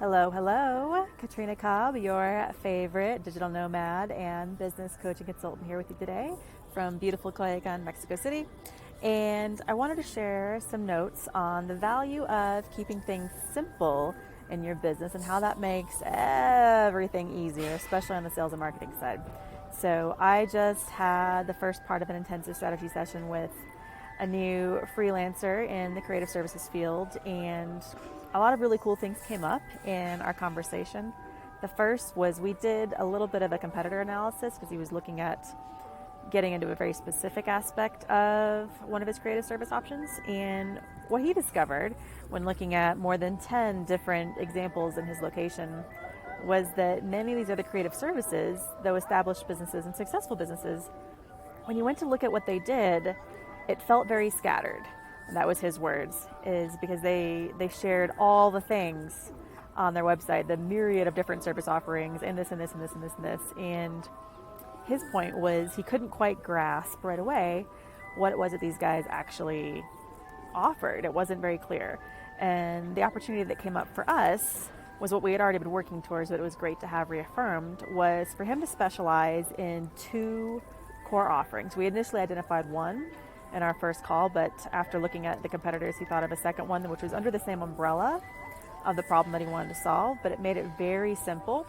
Hello, hello. Katrina Cobb, your favorite digital nomad and business coaching consultant here with you today from beautiful Coyoacán, Mexico City. And I wanted to share some notes on the value of keeping things simple in your business and how that makes everything easier, especially on the sales and marketing side. So I just had the first part of an intensive strategy session with a new freelancer in the creative services field, and a lot of really cool things came up in our conversation. The first was we did a little bit of a competitor analysis because he was looking at getting into a very specific aspect of one of his creative service options. And what he discovered when looking at more than 10 different examples in his location was that many of these other creative services, though established businesses and successful businesses, when you went to look at what they did, it felt very scattered. And that was his words, is because they shared all the things on their website, the myriad of different service offerings, and this and this and this and this and this. And his point was he couldn't quite grasp right away what it was that these guys actually offered. It wasn't very clear. And the opportunity that came up for us was what we had already been working towards, but it was great to have reaffirmed, was for him to specialize in two core offerings. We initially identified one in our first call, but after looking at the competitors, he thought of a second one, which was under the same umbrella of the problem that he wanted to solve, but it made it very simple.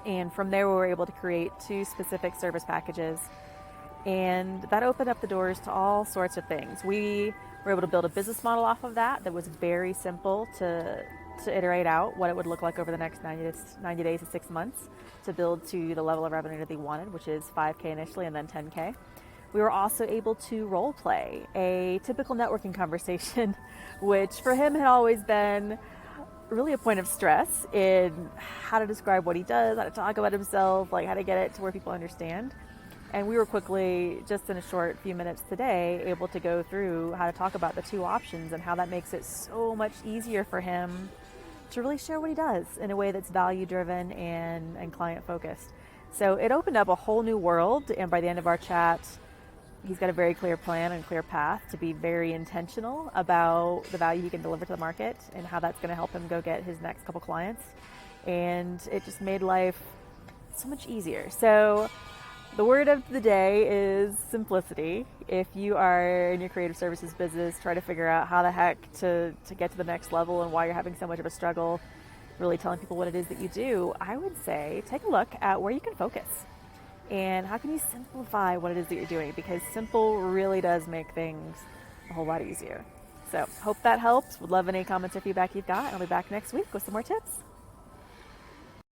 And from there, we were able to create two specific service packages, and that opened up the doors to all sorts of things. We were able to build a business model off of that was very simple to iterate out what it would look like over the next 90 days to 6 months to build to the level of revenue that he wanted, which is 5K initially and then 10K. We were also able to role play a typical networking conversation, which for him had always been really a point of stress in how to describe what he does, how to talk about himself, like how to get it to where people understand. And we were quickly, just in a short few minutes today, able to go through how to talk about the two options and how that makes it so much easier for him to really share what he does in a way that's value driven and client focused. So it opened up a whole new world, and by the end of our chat, he's got a very clear plan and clear path to be very intentional about the value he can deliver to the market and how that's going to help him go get his next couple clients. And it just made life so much easier. So the word of the day is simplicity. If you are in your creative services business, try to figure out how the heck to get to the next level and why you're having so much of a struggle really telling people what it is that you do, I would say take a look at where you can focus. And how can you simplify what it is that you're doing? Because simple really does make things a whole lot easier. So hope that helps. Would love any comments or feedback you've got. I'll be back next week with some more tips.